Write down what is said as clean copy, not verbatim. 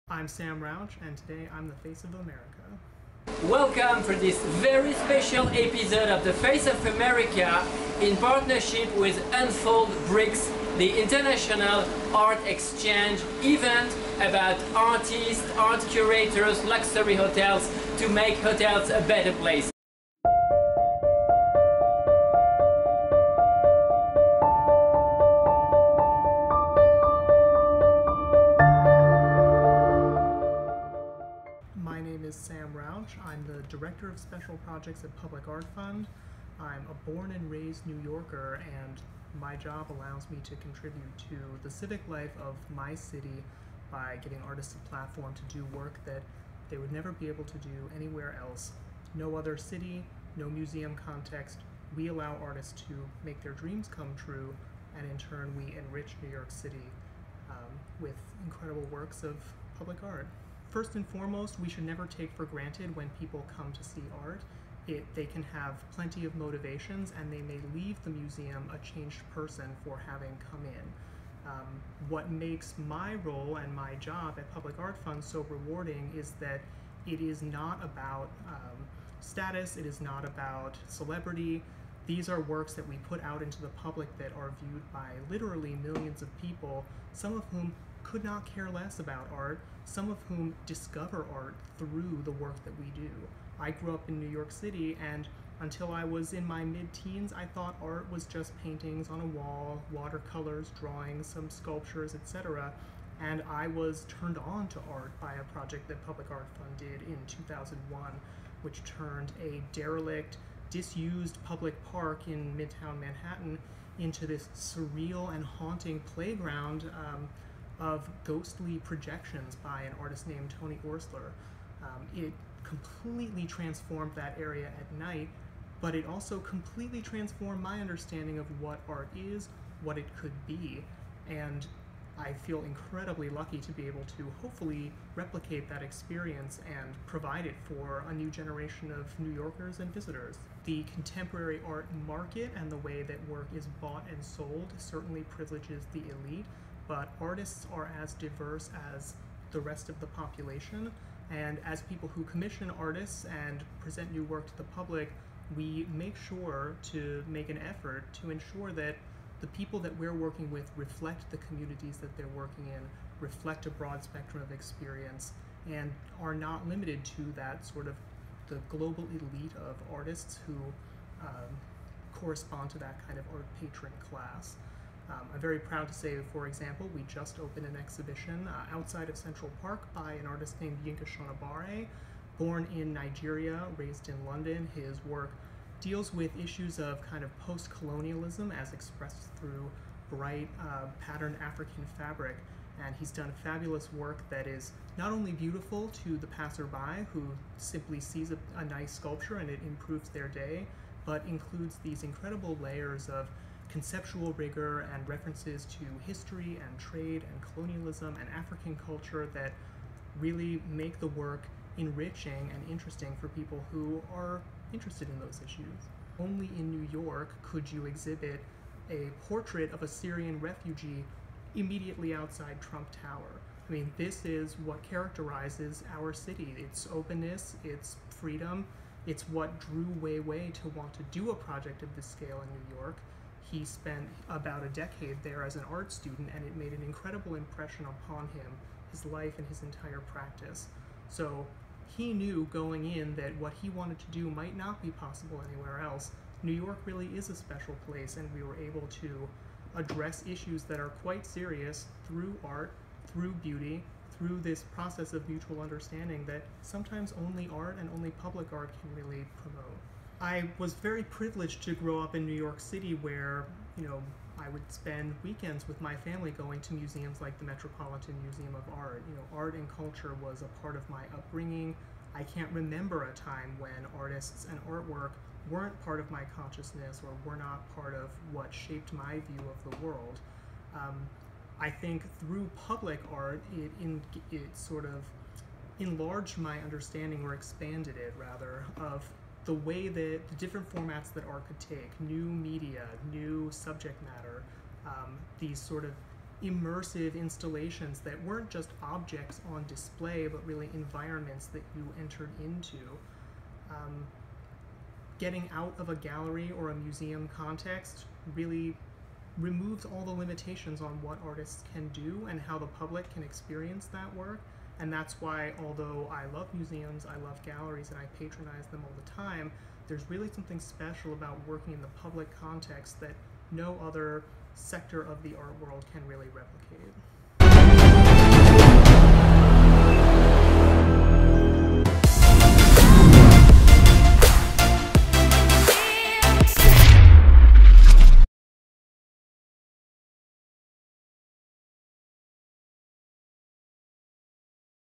I'm Sam Rauch, and today I'm the Face of America. Welcome for this very special episode of the Face of America in partnership with Unfold Bricks, the international art exchange event about artists, art curators, luxury hotels to make hotels a better place. My name is Sam Rauch. I'm the Director of Special Projects at Public Art Fund. I'm a born and raised New Yorker, and my job allows me to contribute to the civic life of my city by giving artists a platform to do work that they would never be able to do anywhere else. No other city, no museum context. We allow artists to make their dreams come true, and in turn we enrich New York City with incredible works of public art. First and foremost, we should never take for granted when people come to see art. They can have plenty of motivations, and they may leave the museum a changed person for having come in. What makes my role and my job at Public Art Fund so rewarding is that it is not about status, it is not about celebrity. These are works that we put out into the public that are viewed by literally millions of people, some of whom could not care less about art, some of whom discover art through the work that we do. I grew up in New York City, and until I was in my mid-teens, I thought art was just paintings on a wall, watercolors, drawings, some sculptures, etc. And I was turned on to art by a project that Public Art Fund did in 2001, which turned a derelict, disused public park in Midtown Manhattan into this surreal and haunting playground of ghostly projections by an artist named Tony Orsler. It completely transformed that area at night, but it also completely transformed my understanding of what art is, what it could be, and I feel incredibly lucky to be able to hopefully replicate that experience and provide it for a new generation of New Yorkers and visitors. The contemporary art market and the way that work is bought and sold certainly privileges the elite, but artists are as diverse as the rest of the population, and as people who commission artists and present new work to the public, we make sure to make an effort to ensure that the people that we're working with reflect the communities that they're working in, reflect a broad spectrum of experience, and are not limited to that sort of the global elite of artists who correspond to that kind of art patron class. I'm very proud to say, for example, we just opened an exhibition outside of Central Park by an artist named Yinka Shonabare. Born in Nigeria, raised in London, his work deals with issues of kind of post-colonialism as expressed through bright patterned African fabric, and he's done fabulous work that is not only beautiful to the passerby who simply sees a nice sculpture and it improves their day, but includes these incredible layers of conceptual rigor and references to history and trade and colonialism and African culture that really make the work enriching and interesting for people who are interested in those issues. Only in New York could you exhibit a portrait of a Syrian refugee immediately outside Trump Tower. I mean, this is what characterizes our city. Its openness, its freedom. It's what drew Weiwei to want to do a project of this scale in New York. He spent about a decade there as an art student, and it made an incredible impression upon him, his life and his entire practice. So he knew going in that what he wanted to do might not be possible anywhere else. New York really is a special place, and we were able to address issues that are quite serious through art, through beauty, through this process of mutual understanding that sometimes only art and only public art can really promote. I was very privileged to grow up in New York City where, I would spend weekends with my family going to museums like the Metropolitan Museum of Art. Art and culture was a part of my upbringing. I can't remember a time when artists and artwork weren't part of my consciousness or were not part of what shaped my view of the world. I think through public art, it sort of enlarged my understanding, or expanded it rather, of the way that the different formats that art could take, new media, new subject matter, these sort of immersive installations that weren't just objects on display, but really environments that you entered into. Getting out of a gallery or a museum context really removes all the limitations on what artists can do and how the public can experience that work. And that's why, although I love museums, I love galleries, and I patronize them all the time, there's really something special about working in the public context that no other sector of the art world can really replicate.